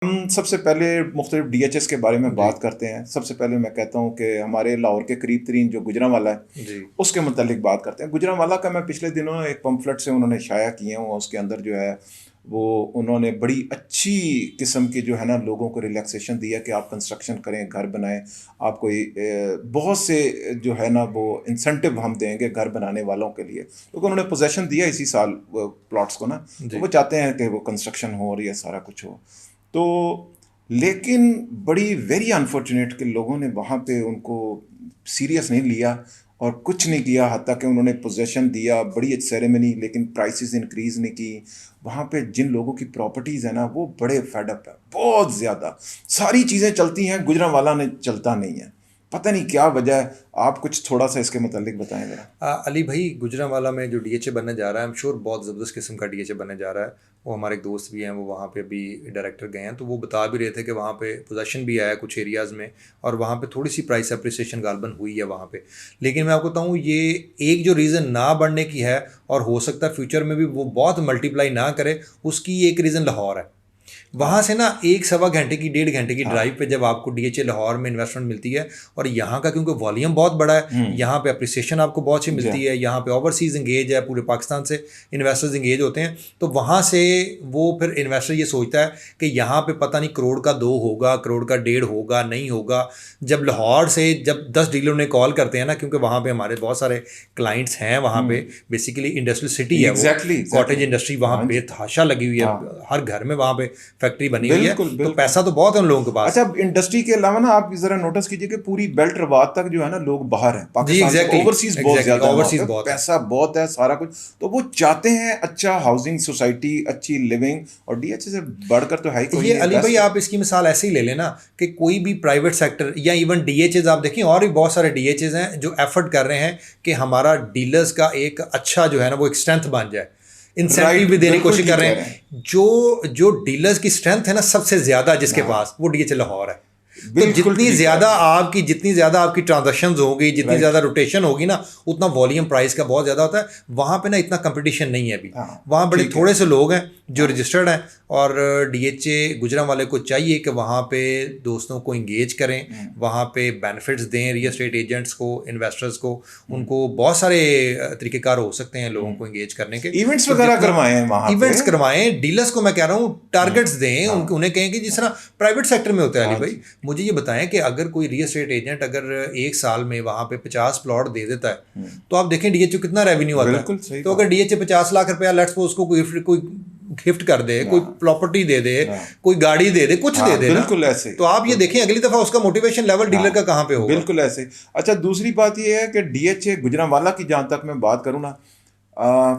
ہم سب سے پہلے مختلف ڈی ایچ ایس کے بارے میں بات کرتے ہیں. سب سے پہلے میں کہتا ہوں کہ ہمارے لاہور کے قریب ترین جو گجرانوالہ ہے جی اس کے متعلق بات کرتے ہیں. گجرانوالہ کا میں پچھلے دنوں ایک پمفلٹ سے انہوں نے شائع کیے ہیں، اس کے اندر جو ہے وہ انہوں نے بڑی اچھی قسم کی جو ہے نا لوگوں کو ریلیکسیشن دیا کہ آپ کنسٹرکشن کریں، گھر بنائیں. آپ کو بہت سے جو ہے نا وہ انسینٹیو ہم دیں گے گھر بنانے والوں کے لیے، کیونکہ انہوں نے پوزیشن دیا اسی سال پلاٹس کو نا، تو جی وہ چاہتے ہیں کہ وہ کنسٹرکشن ہو اور یہ سارا کچھ ہو. تو لیکن بڑی ویری انفارچونیٹ کہ لوگوں نے وہاں پہ ان کو سیریس نہیں لیا اور کچھ نہیں کیا، حتیٰ کہ انہوں نے پوزیشن دیا، بڑی اچھی سیریمنی، لیکن پرائسز انکریز نہیں کی. وہاں پہ جن لوگوں کی پراپرٹیز ہیں نا وہ بڑے فیڈ اپ ہیں، بہت زیادہ. ساری چیزیں چلتی ہیں، گجرانوالہ نے چلتا نہیں ہے، پتہ نہیں کیا وجہ ہے. آپ کچھ تھوڑا سا اس کے متعلق بتائیں ذرا. علی بھائی، گجرانوالہ میں جو ڈی ایچ اے بننے جا رہا ہے، ایم شور بہت زبردست قسم کا ڈی ایچ اے بننے جا رہا ہے. وہ ہمارے ایک دوست بھی ہیں، وہ وہاں پہ ابھی ڈائریکٹر گئے ہیں، تو وہ بتا بھی رہے تھے کہ وہاں پہ پوزیشن بھی آیا کچھ ایریاز میں، اور وہاں پہ تھوڑی سی پرائس اپریسیشن غالباً ہوئی ہے وہاں پہ. لیکن میں آپ کو بتاؤں، یہ ایک جو ریزن نہ بڑھنے کی ہے، اور ہو سکتا ہے فیوچر میں بھی وہ بہت ملٹیپلائی نہ کرے، اس کی ایک ریزن لاہور ہے. وہاں سے نا 1-1.25 گھنٹے کی 1.5 گھنٹے کی ڈرائیو پہ جب آپ کو ڈی ایچ اے لاہور میں انویسٹمنٹ ملتی ہے، اور یہاں کا کیونکہ والیوم بہت بڑا ہے، یہاں پہ اپریسیشن آپ کو بہت سی ملتی ہے، یہاں پہ اوورسیز انگیج ہے، پورے پاکستان سے انویسٹرز انگیج ہوتے ہیں. تو وہاں سے وہ پھر انویسٹر یہ سوچتا ہے کہ یہاں پہ پتہ نہیں کروڑ کا 2 ہوگا، کروڑ کا 1.5 ہوگا، نہیں ہوگا. جب لاہور سے جب 10 ڈیلر نے کال کرتے ہیں نا، کیونکہ وہاں پہ ہمارے بہت سارے کلائنٹس ہیں، وہاں پہ بیسیکلی انڈسٹریل سٹی ہے، وہ کاٹیج انڈسٹری وہاں بے تحاشا لگی ہوئی ہے، ہر گھر میں وہاں پہ فیکٹری بنی ہوئی ہے. تو پیسہ تو بہت ہے ان لوگوں کے پاس. اچھا، انڈسٹری کے علاوہ نا آپ ذرا نوٹس کیجئے کہ پوری بیلٹ رواد تک جو ہے نا لوگ باہر ہیں، جی پاکستان سے اوورسیز بہت زیادہ ہے، وہاں پہ پیسہ بہت ہے، سارا کچھ. تو وہ چاہتے ہیں اچھا ہاؤسنگ سوسائٹی، اچھی لیونگ، اور ڈی ایچ سے بڑھ کر تو ہے ہی کوئی یہ نہیں. علی بھائی آپ اس کی مثال ایسے ہی لے لیں نا کہ کوئی بھی پرائیویٹ سیکٹر یا ایون ڈی ایچ ایز آپ دیکھیں، اور بھی بہت سارے ڈی ایچ ایز ہیں جو ایفرٹ کر رہے ہیں کہ ہمارا ڈیلرز کا ایک اچھا جو ہے نا وہ ایک اسٹرینتھ بن جائے، انسینٹیو بھی دینے کی کوشش کر رہے ہیں. جو ڈیلرز کی اسٹرینتھ ہے نا سب سے زیادہ جس کے پاس، وہ ڈی ایچ اے لاہور ہے. تو جتنی زیادہ آپ کی ٹرانزیکشنز ہوگی، جتنی زیادہ روٹیشن ہوگی نا، اتنا والیوم پرائز کا بہت زیادہ ہوتا ہے. وہاں پہ نا اتنا کمپٹیشن نہیں ہے ابھی، وہاں بڑے تھوڑے سے لوگ ہیں جو رجسٹرڈ ہیں. اور ڈی ایچ اے گجرانوالے کو چاہیے کہ وہاں پہ دوستوں کو انگیج کریں، وہاں پہ بینیفٹس دیں ریئل اسٹیٹ ایجنٹس کو، انویسٹرز کو. ان کو بہت سارے طریقہ کار ہو سکتے ہیں لوگوں کو انگیج کرنے کے. ایونٹس وغیرہ کروائیں، وہاں ایونٹس کروائیں. ڈیلرز کو میں کہہ رہا ہوں ٹارگیٹس دیں، انہیں کہیں کہ جس طرح پرائیویٹ سیکٹر میں ہوتا ہے. علی بھائی مجھے یہ بتائیں کہ اگر کوئی ریئل اسٹیٹ ایجنٹ اگر ایک سال میں وہاں پہ 50 پلاٹ دے دیتا ہے، تو آپ دیکھیں ڈی ایچ او کتنا ریونیو آتا ہے. تو اگر ڈی ایچ اے 50 لاکھ روپیہ لیٹس سپوز کو کوئی گفٹ کر دے، کوئی پراپرٹی دے دے، کوئی گاڑی دے دے، کچھ دے دے نا، بالکل ایسے. تو آپ یہ دیکھیں اگلی دفعہ اس کا موٹیویشن لیول ڈیلر کا کہاں پہ ہوگا. بالکل ایسے. اچھا، دوسری بات یہ ہے کہ ڈی ایچ اے گجرانوالہ کی جہاں تک میں بات کروں نا،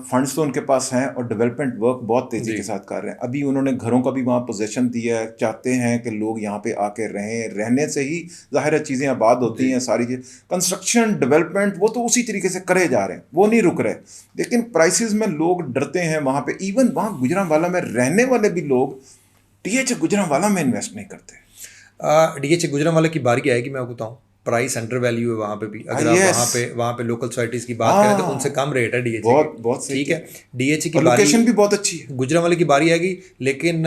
فنڈس تو ان کے پاس ہیں اور ڈیولپمنٹ ورک بہت تیزی کے ساتھ کر رہے ہیں. ابھی انہوں نے گھروں کا بھی وہاں پوزیشن دیا ہے، چاہتے ہیں کہ لوگ یہاں پہ آ کے رہیں، رہنے سے ہی ظاہر ہے چیزیں آباد ہوتی ہیں. ساری چیز کنسٹرکشن ڈیولپمنٹ وہ تو اسی طریقے سے کرے جا رہے ہیں، وہ نہیں رک رہے. لیکن پرائسز میں لوگ ڈرتے ہیں وہاں پہ. ایون وہاں گجرانوالہ میں رہنے والے بھی لوگ ڈی ایچ اے گجرانوالہ میں انویسٹ نہیں کرتے. ڈی ایچ اے گجرانوالہ کی باری آئے گی، میں آپ کو بتاؤں پرائس انڈر ویلیو ہے وہاں پہ بھی. اگر آپ وہاں پہ لوکل سوسائٹیز کی بات کریں تو ان سے کم ریٹ ہے ڈی ایچ اے بہت ٹھیک ہے. ڈی ایچ اے کی لوکیشن بھی بہت اچھی ہے. گجرانوالے کی باری آئے گی، لیکن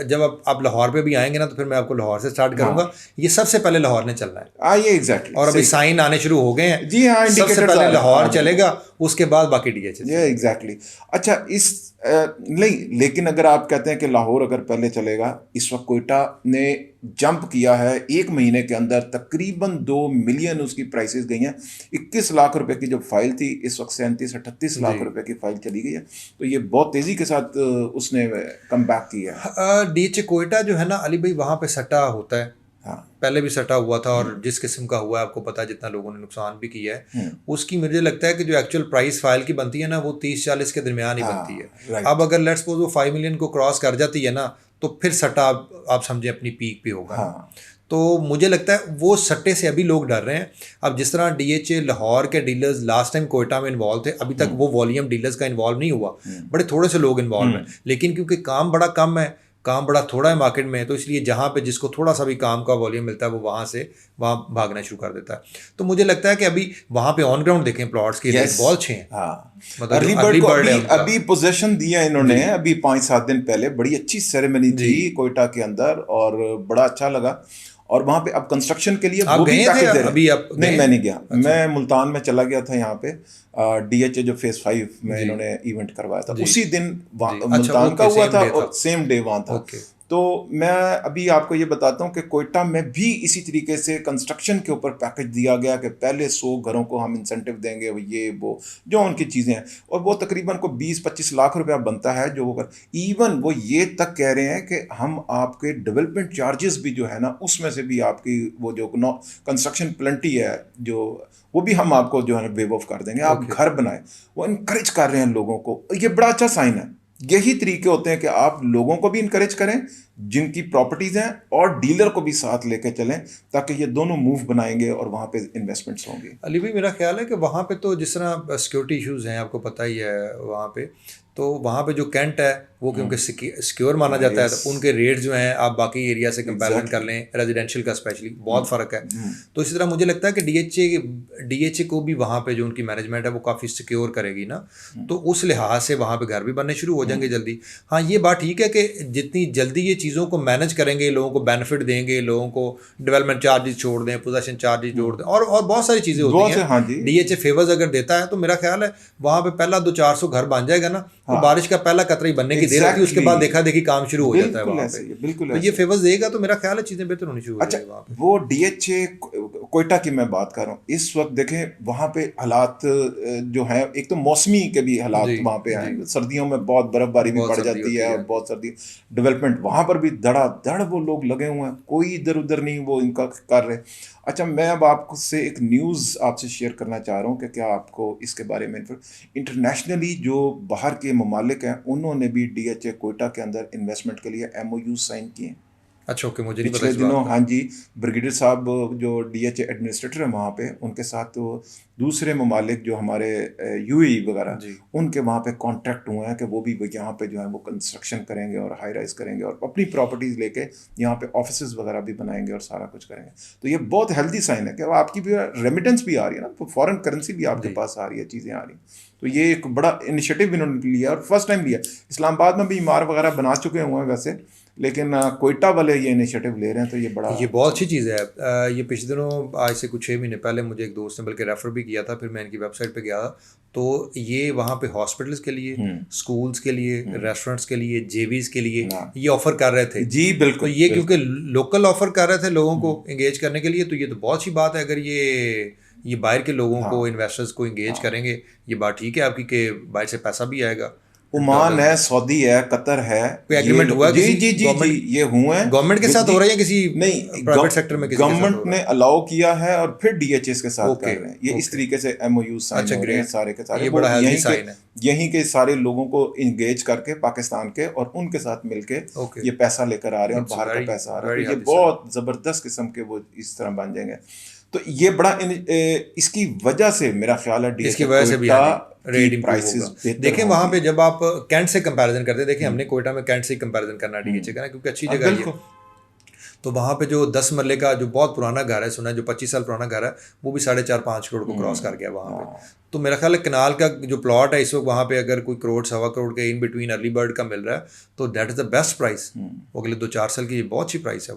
جب آپ لاہور پہ بھی آئیں گے نا تو پھر میں آپ کو لاہور سے اسٹارٹ کروں گا. یہ سب سے پہلے لاہور نے چلنا ہے. یہ ایگزیکٹلی. اور ابھی سائن آنے شروع ہو گئے ہیں. جی ہاں، سب سے پہلے لاہور چلے گا، اس کے بعد باقی ڈی ایچ اے. ایگزیکٹلی. اچھا، نہیں، لیکن اگر آپ کہتے ہیں کہ لاہور اگر پہلے چلے گا، اس وقت کوئٹہ نے جمپ کیا ہے 1 مہینے کے اندر، تقریباً 2 ملین اس کی پرائسز گئی ہیں. 21 لاکھ روپے کی جو فائل تھی اس وقت 37-38 لاکھ روپے کی فائل چلی گئی ہے. تو یہ بہت تیزی کے ساتھ اس نے کم بیک کیا ہے. ڈی ایچ اے کوئٹہ جو ہے نا علی بھائی، وہاں پہ سٹا ہوتا ہے، پہلے بھی سٹا ہوا تھا، اور جس قسم کا ہوا ہے آپ کو پتا ہے، جتنا لوگوں نے نقصان بھی کیا ہے اس کی مجھے لگتا ہے کہ جو ایکچوئل پرائس فائل کی بنتی ہے نا وہ 30-40 کے درمیان ہی بنتی ہے. اب اگر لیٹس سپوز وہ 5 ملین کو کراس کر جاتی ہے نا، تو پھر سٹا آپ سمجھیں اپنی پیک پہ ہوگا. تو مجھے لگتا ہے وہ سٹے سے ابھی لوگ ڈر رہے ہیں. اب جس طرح ڈی ایچ اے لاہور کے ڈیلرز لاسٹ ٹائم کوئٹہ میں انوالو تھے، ابھی تک وہ والیوم ڈیلرز کا انوالو نہیں ہوا، بڑے تھوڑے سے لوگ انوالو ہیں. لیکن کیونکہ کام بڑا کم ہے، کام بڑا تھوڑا ہے مارکیٹ میں, تو اس لیے جہاں پہ جس کو تھوڑا سا بھی کام کا والیوم ملتا ہے وہ وہاں بھاگنا شروع کر دیتا ہے. تو مجھے لگتا ہے کہ ابھی وہاں پہ آن گراؤنڈ دیکھیں پلاٹس کے ریٹ بہت اچھے ہیں. ہاں, مطلب ارلی برڈ کو ابھی پوزیشن دیا انہوں نے ابھی 5-7 دن پہلے, بڑی اچھی سیریمنی تھی کوئٹہ کے اندر اور بڑا اچھا لگا. اور وہاں پہ اب کنسٹرکشن کے لیے وہ بھی پیکج دے رہے ہیں. نہیں میں نہیں گیا, میں ملتان میں چلا گیا تھا. یہاں پہ ڈی ایچ اے جو فیز 5 میں انہوں نے ایونٹ کروایا تھا اسی دن ملتان کا ہوا تھا اور سیم ڈے وہاں تھا. تو میں ابھی آپ کو یہ بتاتا ہوں کہ کوئٹہ میں بھی اسی طریقے سے کنسٹرکشن کے اوپر پیکج دیا گیا کہ پہلے 100 گھروں کو ہم انسینٹیو دیں گے, یہ وہ جو ان کی چیزیں ہیں, اور وہ تقریباً کو 20-25 لاکھ روپیہ بنتا ہے جو وہ کر. ایون وہ یہ تک کہہ رہے ہیں کہ ہم آپ کے ڈیولپمنٹ چارجز بھی جو ہے نا اس میں سے بھی آپ کی وہ جو کنسٹرکشن پلنٹی ہے جو وہ بھی ہم آپ کو جو ہے نا ویو آف کر دیں گے, آپ گھر بنائیں. وہ انکریج کر رہے ہیں لوگوں کو, یہ بڑا اچھا سائن ہے. یہی طریقے ہوتے ہیں کہ آپ لوگوں کو بھی انکریج کریں جن کی پراپرٹیز ہیں اور ڈیلر کو بھی ساتھ لے کے چلیں تاکہ یہ دونوں موو بنائیں گے اور وہاں پہ انویسٹمنٹس ہوں گی. علی بھائی میرا خیال ہے کہ وہاں پہ تو جس طرح سیکورٹی ایشوز ہیں آپ کو پتہ ہی ہے وہاں پہ, تو وہاں پہ جو کینٹ ہے وہ کیونکہ سیکیور مانا جاتا ہے, تو ان کے ریٹ جو ہیں آپ باقی ایریا سے کمپیرزن کر لیں, ریزیڈینشیل کا اسپیشلی بہت فرق ہے. تو اسی طرح مجھے لگتا ہے کہ ڈی ایچ اے کو بھی وہاں پہ جو ان کی مینجمنٹ ہے وہ کافی سیکیور کرے گی نا, تو اس لحاظ سے وہاں پہ گھر بھی بننے شروع ہو جائیں گے جلدی. ہاں یہ بات ٹھیک ہے کہ جتنی جلدی یہ چیزوں کو مینج کریں گے, لوگوں کو بینیفٹ دیں گے, لوگوں کو ڈیولپمنٹ چارجز چھوڑ دیں, پوزیشن چارجز چھوڑ دیں, اور بہت ساری چیزیں ہوتی ہیں. ڈی ایچ اے فیورز اگر دیتا ہے تو میرا خیال ہے وہاں پہ پہلا 200-400 گھر بن جائے گا نا, تو بارش کا پہلا قطرہ ہی بننے کی دیر ہوتی ہے, اس کے بعد دیکھا دیکھی کام شروع ہو جاتا ہے وہاں پہ. تو یہ فیورز دے گا تو میرا خیال ہے چیزیں بہتر ہونی شروع ہو جائیں گی وہاں پہ. وہ ڈی ایچ اے کوئٹہ کی میں بات کر رہا ہوں اس وقت, دیکھیں وہاں پہ حالات جو ہیں, ایک تو موسمی کے بھی حالات وہاں پہ ہیں, سردیوں میں بہت برف باری بھی پڑ جاتی ہے اور بہت سردی. ڈیولپمنٹ وہاں پر بھی دھڑا دھڑ وہ لوگ لگے ہوئے ہیں, کوئی ادھر ادھر نہیں وہ ان کا کر رہے. اچھا میں اب آپ سے ایک نیوز آپ سے شیئر کرنا چاہ رہا ہوں کہ کیا آپ کو اس کے بارے میں انٹرنیشنلی جو باہر کے ممالک ہیں انہوں نے بھی ڈی ایچ اے کوئٹہ کے اندر انویسٹمنٹ کے لیے ایم او یو سائن کیے ہیں. اچھا اوکے, مجھے نہیں پتا پچھلے دنوں. ہاں جی, بریگیڈیئر صاحب جو ڈی ایچ اے ایڈمنسٹریٹر ہیں وہاں پہ, ان کے ساتھ دوسرے ممالک جو ہمارے یو اے ای وغیرہ ان کے وہاں پہ کانٹیکٹ ہوئے ہیں کہ وہ بھی یہاں پہ جو ہے وہ کنسٹرکشن کریں گے اور ہائی رائز کریں گے اور اپنی پراپرٹیز لے کے یہاں پہ آفیسز وغیرہ بھی بنائیں گے اور سارا کچھ کریں گے. تو یہ بہت ہیلدی سائن ہے کہ آپ کی بھی ریمیٹنس بھی آ رہی ہے نا, فارن کرنسی بھی آپ کے پاس آ رہی ہے, چیزیں آ رہی ہیں. تو یہ ایک بڑا انیشیٹو انہوں نے لیا اور فرسٹ ٹائم لیا. اسلام آباد میں بھی عمار وغیرہ بنا چکے ہوئے ہیں ویسے, لیکن کوئٹہ والے یہ انیشیٹو لے رہے ہیں, تو یہ بہت اچھی چیز ہے. یہ پچھلے دنوں آج سے کچھ 6 مہینے پہلے مجھے ایک دوست نے بلکہ ریفر بھی کیا تھا, پھر میں ان کی ویب سائٹ پہ گیا تھا, تو یہ وہاں پہ ہاسپٹلس کے لیے, اسکولس کے لیے, ریسٹورینٹس کے لیے, جے ویز کے لیے یہ آفر کر رہے تھے. جی بالکل. تو یہ کیونکہ لوکل آفر کر رہے تھے لوگوں کو انگیج کرنے کے لیے, تو یہ تو بہت اچھی بات ہے. اگر یہ باہر کے لوگوں کو, انویسٹرز کو انگیج کریں گے, یہ بات ٹھیک ہے آپ کی کہ باہر سے پیسہ بھی آئے گا. عمان ہے, سعودی ہے, قطر ہے, کوئی ایگریمنٹ ہوا ہے جی جی جی جی یہ ہوئے ہیں گورنمنٹ کے ساتھ ہو رہا ہے یا کسی نہیں پرائیویٹ سیکٹر میں, گورنمنٹ نے الاؤ کیا ہے اور پھر ڈی ایچ ایس کے ساتھ کر رہے ہیں. یہ اس طریقے سے ایم او یو سائن ہو رہے ہیں سارے کے سارے. یہیں کے سارے لوگوں کو انگیج کر کے پاکستان کے اور ان کے ساتھ مل کے یہ پیسہ لے کر آ رہے ہیں, اور باہر کا پیسہ آ رہا ہے. یہ بہت زبردست قسم کے وہ اس طرح بن جائیں گے. تو یہ بڑا اس کی وجہ سے میرا خیال ہے اس کی وجہ سے بھی ریٹ پرائسز دیکھیں وہاں پہ جب آپ کینٹ سے کمپیریزن کرتے ہیں, دیکھیں ہم نے کوئٹہ میں کینٹ سے کمپیریزن کرنا ڈی ایچ اے کا نا, کیونکہ اچھی جگہ ہے. تو وہاں پہ جو 10 مرلے کا جو بہت پرانا گھر ہے, سنا ہے جو 25 سال پرانا گھر ہے, وہ بھی 4.5-5 کروڑ کو کراس کر گیا وہاں پہ. تو میرا خیال ہے کنال کا جو پلاٹ ہے اس وقت وہاں پہ اگر کوئی 1.25 کروڑ کے ان بٹوین ارلی برڈ کا مل رہا ہے تو that is the best prize. اگلے 2-4 سال کی یہ بہت اچھی پرائز ہے.